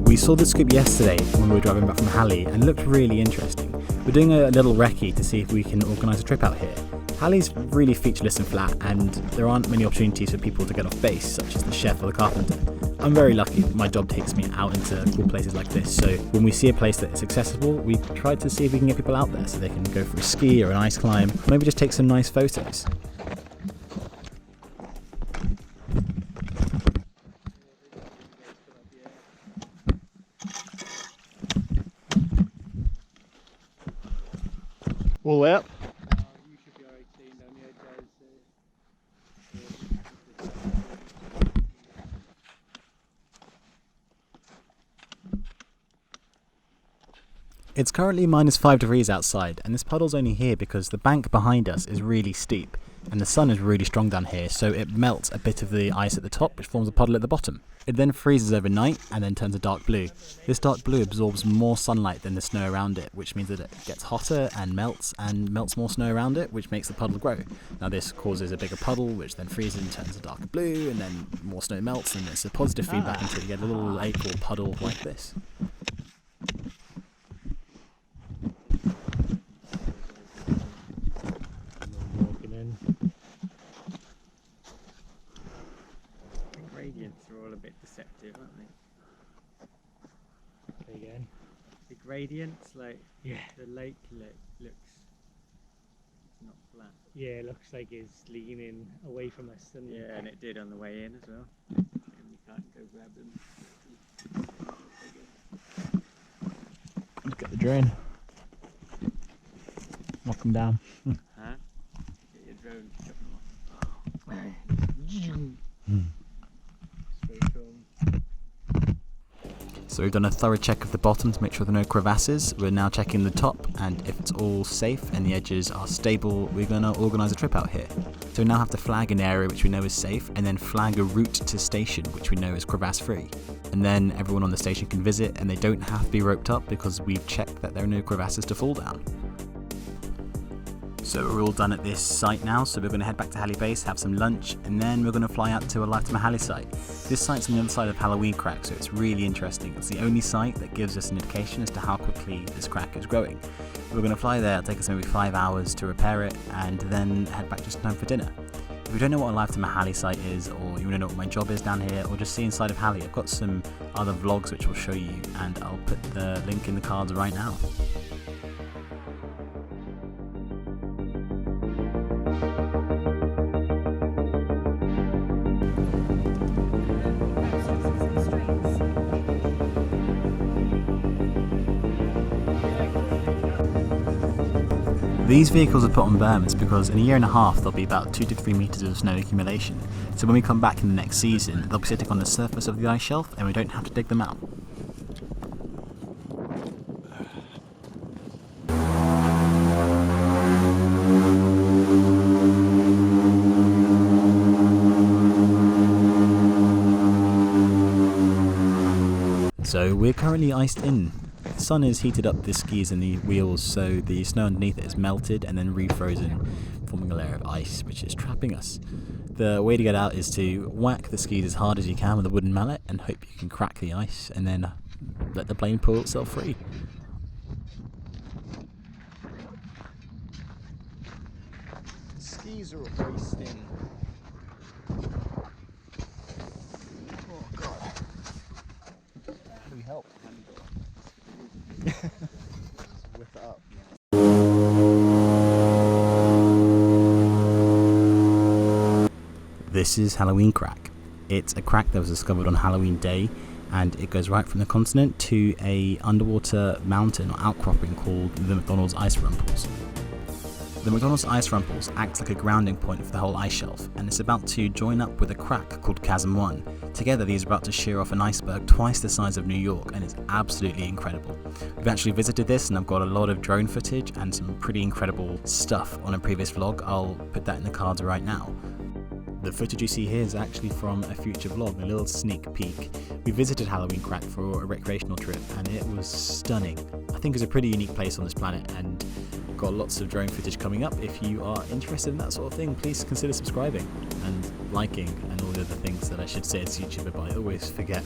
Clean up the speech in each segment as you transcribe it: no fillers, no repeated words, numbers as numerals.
We saw the scoop yesterday when we were driving back from Halley and it looked really interesting. We're doing a little recce to see if we can organise a trip out here. Halley's really featureless and flat, and there aren't many opportunities for people to get off base, such as the chef or the carpenter. I'm very lucky, my job takes me out into cool places like this, so when we see a place that is accessible, we try to see if we can get people out there so they can go for a ski or an ice climb, or maybe just take some nice photos. All up. You should be alright seeing down the edge, It's currently -5 degrees outside, and this puddle's only here because the bank behind us is really steep, and the sun is really strong down here, so it melts a bit of the ice at the top, which forms a puddle at the bottom. It then freezes overnight and then turns a dark blue. This dark blue absorbs more sunlight than the snow around it, which means that it gets hotter and melts more snow around it, which makes the puddle grow. Now this causes a bigger puddle, which then freezes and turns a darker blue, and then more snow melts, and it's a positive feedback until you get a little lake or puddle like this. gradients are all a bit deceptive, aren't they? Again. The gradients, like the lake looks not flat. Yeah, it looks like it's leaning away from us. And yeah, and it did on the way in as well. And we can't go grab them. Look at the drone. Knock them down. Huh? Get your drone to chop them off. So we've done a thorough check of the bottom to make sure there are no crevasses. We're now checking the top, and if it's all safe and the edges are stable, we're going to organise a trip out here. So we now have to flag an area which we know is safe, and then flag a route to station which we know is crevasse free. And then everyone on the station can visit, and they don't have to be roped up because we've checked that there are no crevasses to fall down. So we're all done at this site now, so we're going to head back to Halley Base, have some lunch, and then we're going to fly out to a Lifetime Halley site. This site's on the other side of Halloween Crack, so it's really interesting. It's the only site that gives us an indication as to how quickly this crack is growing. We're going to fly there, it'll take us maybe 5 hours to repair it, and then head back just in time for dinner. If you don't know what a Lifetime Halley site is, or you want to know what my job is down here, or just see inside of Halley, I've got some other vlogs which will show you, and I'll put the link in the cards right now. These vehicles are put on berms because in a year and a half there'll be about 2 to 3 metres of snow accumulation, so when we come back in the next season they'll be sitting on the surface of the ice shelf and we don't have to dig them out. So we're currently iced in. The sun has heated up the skis and the wheels, so the snow underneath it is melted and then refrozen, forming a layer of ice which is trapping us. The way to get out is to whack the skis as hard as you can with a wooden mallet and hope you can crack the ice and then let the plane pull itself free. the skis are iced in. Oh god. How do we help? Whip it up. This is Halloween Crack. It's a crack that was discovered on Halloween Day, and it goes right from the continent to a underwater mountain or outcropping called the McDonald's Ice Rumples. The McDonald's ice rumples acts like a grounding point for the whole ice shelf, and it's about to join up with a crack called Chasm 1. Together these are about to shear off an iceberg twice the size of New York, and it's absolutely incredible. We've actually visited this, and I've got a lot of drone footage and some pretty incredible stuff on a previous vlog. I'll put that in the cards right now. The footage you see here is actually from a future vlog, a little sneak peek. We visited Halloween Crack for a recreational trip, and it was stunning. I think it's a pretty unique place on this planet, and got lots of drone footage coming up. If you are interested in that sort of thing, please consider subscribing and liking and all the other things that I should say as a YouTuber, but I always forget.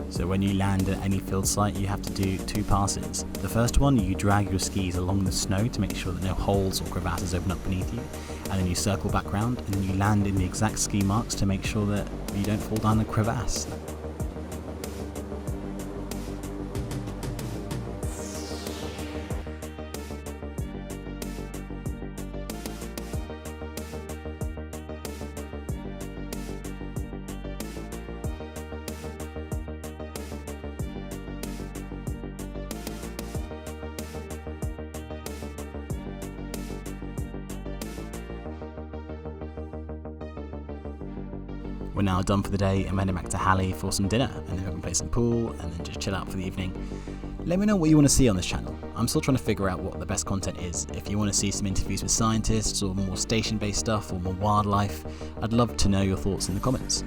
So when you land at any field site, you have to do 2 passes. The first one, you drag your skis along the snow to make sure that no holes or crevasses open up beneath you, and then you circle back round, and then you land in the exact ski marks to make sure that you don't fall down the crevasse. We're now done for the day. I'm heading back to Halley for some dinner, and then we can play some pool and then just chill out for the evening. Let me know what you want to see on this channel. I'm still trying to figure out what the best content is. If you want to see some interviews with scientists or more station-based stuff or more wildlife, I'd love to know your thoughts in the comments.